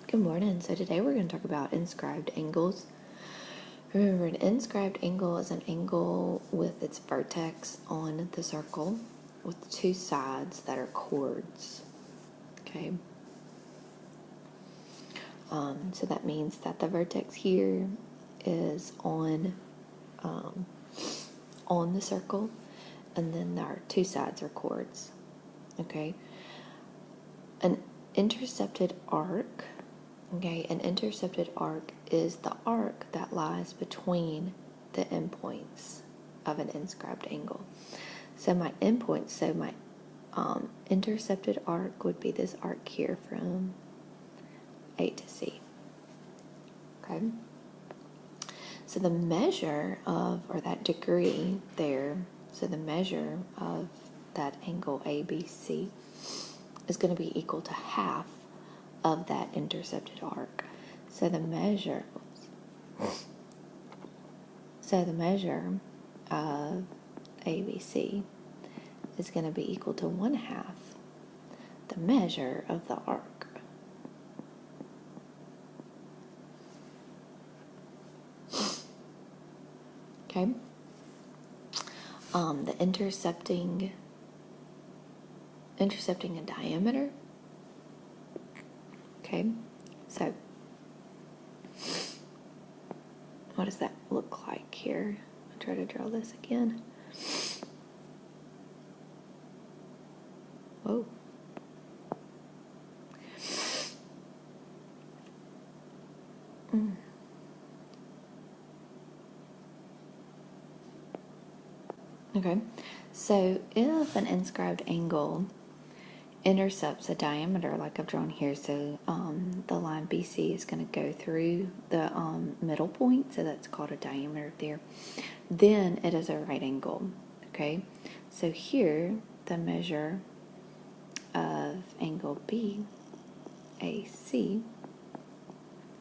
Good morning. So today we're going to talk about inscribed angles. Remember, an inscribed angle is an angle with its vertex on the circle with two sides that are chords. Okay. So that means that the vertex here is on the circle, and then our two sides are chords. Okay. An intercepted arc. Okay, an intercepted arc is the arc that lies between the endpoints of an inscribed angle. So my intercepted arc would be this arc here from A to C. Okay. So the measure of, or that degree there, so the measure of that angle ABC is going to be equal to half of that intercepted arc. So the measure of ABC is going to be equal to 1/2 the measure of the arc. Okay. The intercepting a diameter. Okay, so what does that look like here? I'll try to draw this again. Whoa. Okay, so if an inscribed angle intercepts a diameter like I've drawn here, so the line BC is going to go through the middle point, so that's called a diameter there, then it is a right angle. Okay, so here the measure of angle BAC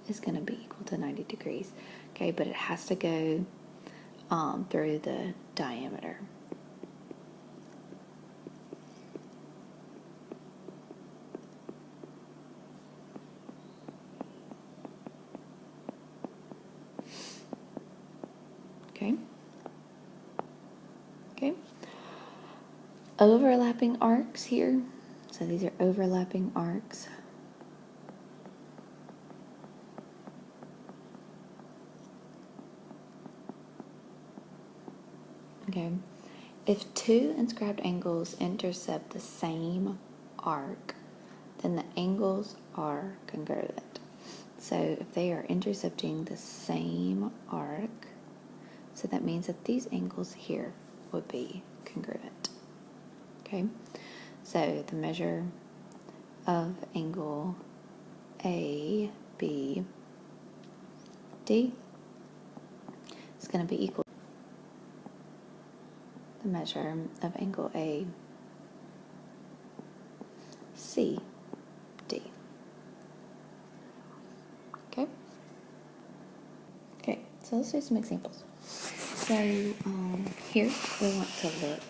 is going to be equal to 90 degrees. Okay, but it has to go through the diameter. Okay. Overlapping arcs here. So these are overlapping arcs. Okay. If two inscribed angles intercept the same arc, then the angles are congruent. So if they are intercepting the same arc, so that means that these angles here would be congruent. Okay, so the measure of angle ABD is going to be equal to the measure of angle ACD. Okay. Okay, so let's do some examples. So here we want to look,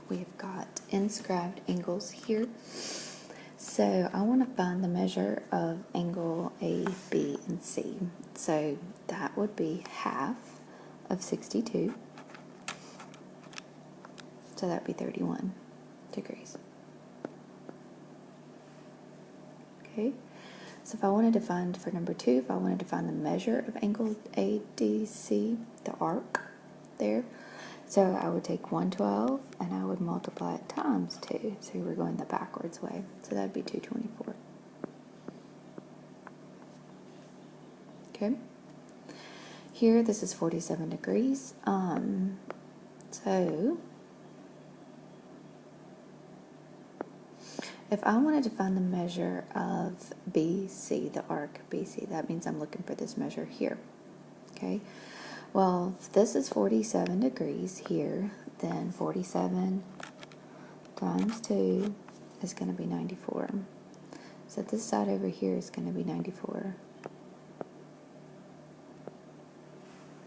we've got inscribed angles here. So I want to find the measure of angle A, B, and C. So that would be half of 62. So that would be 31 degrees. Okay. So if I wanted to find, for number 2, if I wanted to find the measure of angle ADC, the arc there, so I would take 112 and I would multiply it times 2. So we're going the backwards way. So that would be 224. Okay. Here, this is 47 degrees. So if I wanted to find the measure of BC, the arc BC, that means I'm looking for this measure here. Okay. Well, if this is 47 degrees here, then 47 times 2 is going to be 94. So this side over here is going to be 94.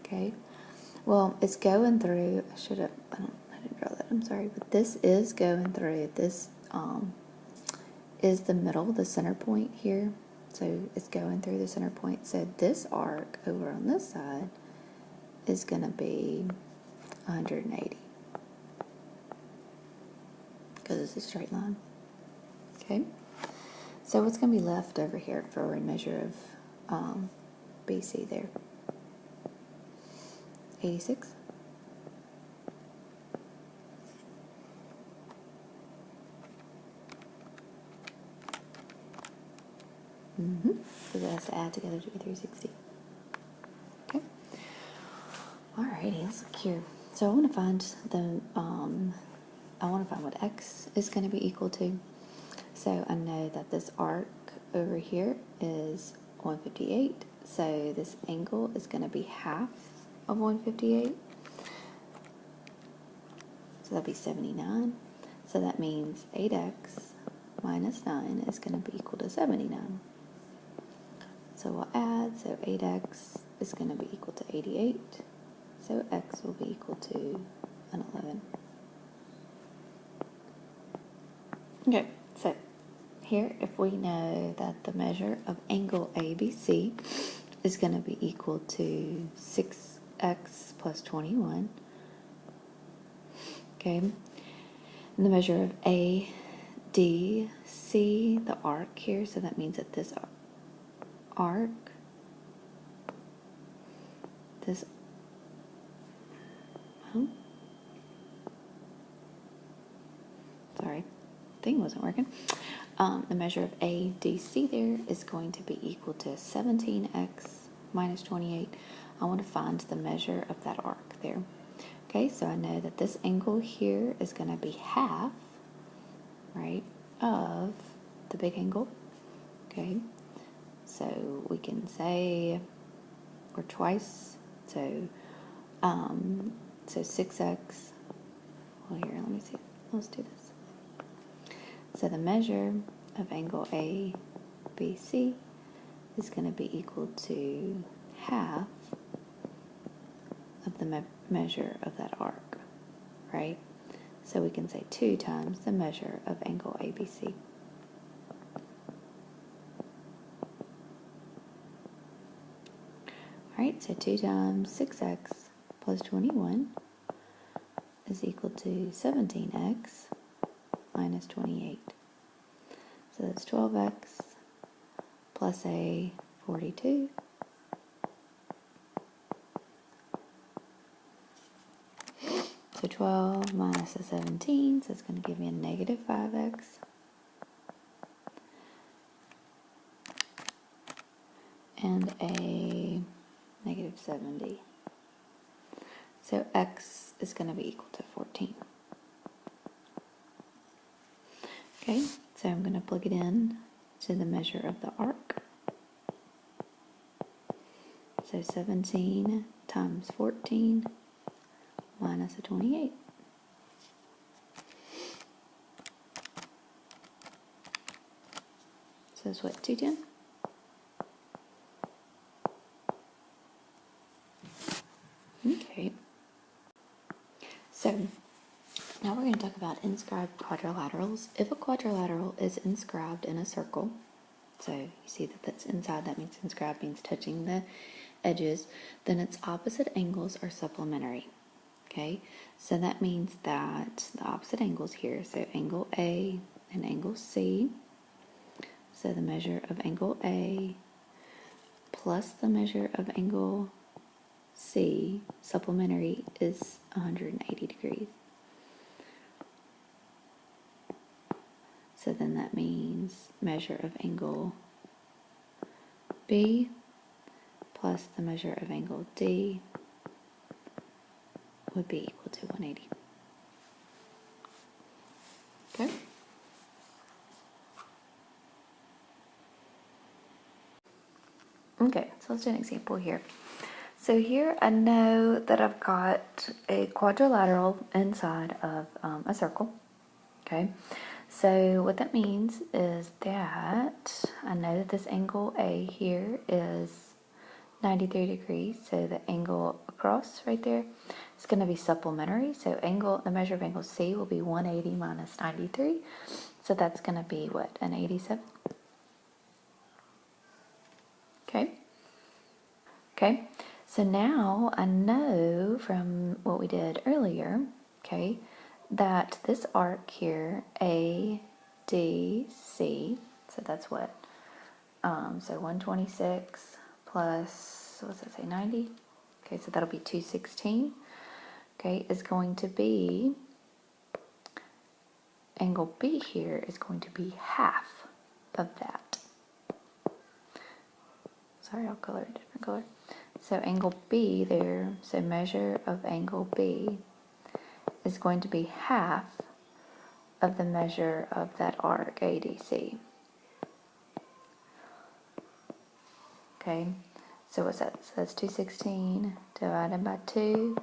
Okay. Well, it's going through, I didn't draw that, I'm sorry, but this is going through, this is the middle, the center point here. So it's going through the center point. So this arc over on this side is going to be 180 because it's a straight line. Okay. So what's going to be left over here for a measure of BC there? 86. So that has to add together to be 360. Okay. Alrighty, let's look here. So I want to find what x is going to be equal to. So I know that this arc over here is 158. So this angle is going to be half of 158. So that'll be 79. So that means 8x minus 9 is going to be equal to 79. So we'll add, so 8x is going to be equal to 88. So x will be equal to an 11. Okay, so here if we know that the measure of angle ABC is going to be equal to 6x plus 21, okay, and the measure of ADC, the arc here, so that means that this arc, sorry, thing wasn't working. The measure of ADC there is going to be equal to 17x minus 28. I want to find the measure of that arc there. Okay, so I know that this angle here is going to be half, right, of the big angle. Okay, so we can say, or twice, so 6x, well here, let me see, let's do this. So the measure of angle ABC is going to be equal to half of the measure of that arc, right? So we can say 2 times the measure of angle ABC. Alright, so 2 times 6x plus 21 is equal to 17x minus 28. So that's 12x plus a 42. So 12 minus a 17, so it's going to give me a negative 5x. And a negative 70. So x is going to be equal to 14. Okay, so I'm going to plug it in to the measure of the arc. So 17 times 14 minus a 28. So that's what, 210? Okay. So now we're going to talk about inscribed quadrilaterals. If a quadrilateral is inscribed in a circle, so you see that that's inside, that means inscribed means touching the edges, then its opposite angles are supplementary. Okay, so that means that the opposite angles here, so angle A and angle C, so the measure of angle A plus the measure of angle C, supplementary, is 180 degrees. So then that means measure of angle B plus the measure of angle D would be equal to 180. Okay? Okay, so let's do an example here. So here I know that I've got a quadrilateral inside of a circle. Okay, so what that means is that I know that this angle A here is 93 degrees, so the angle across right there is going to be supplementary. So the measure of angle C will be 180 minus 93. So that's going to be what, an 87? Okay. Okay. So now I know from what we did earlier, okay, that this arc here, A, D, C, so that's what? So 126 plus, what's that say, 90? Okay, so that'll be 216. Okay, is going to be, angle B here is going to be half of that. Sorry, I'll color a different color. So angle B there, so measure of angle B is going to be half of the measure of that arc ADC. Okay, so what's that? So that's 216 divided by 2.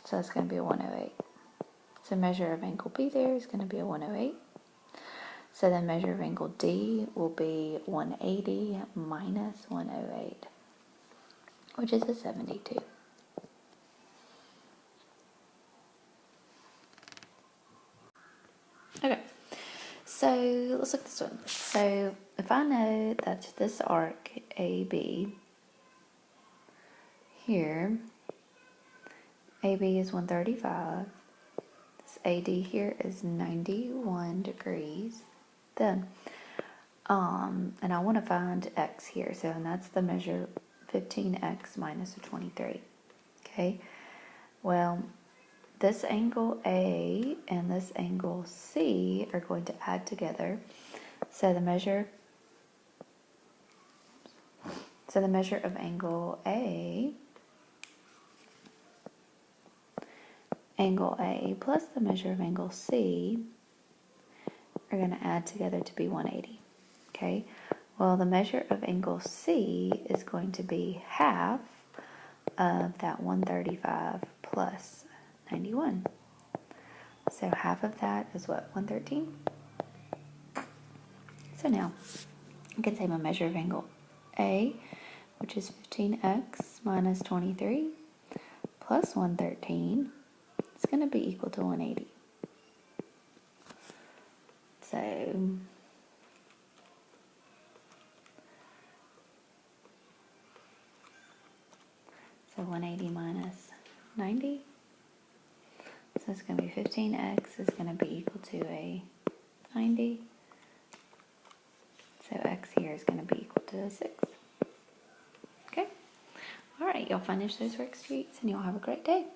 So that's going to be a 108. So measure of angle B there is going to be a 108. So the measure of angle D will be 180 minus 108, which is a 72. Okay, so let's look at this one. So if I know that this arc AB here, AB is 135, this AD here is 91 degrees, then and I want to find x here, so and that's the measure 15x minus a 23. Okay, well, this angle A and this angle C are going to add together. So the measure of angle A plus the measure of angle C are going to add together to be 180. Okay, well, the measure of angle C is going to be half of that 135 plus 91. So half of that is what, 113? So now I can say my measure of angle A, which is 15x minus 23 plus 113, is going to be equal to 180. So 180 minus 90. So it's going to be 15x is going to be equal to a 90. So x here is going to be equal to a 6. Okay. All right, y'all finish those worksheets and y'all have a great day.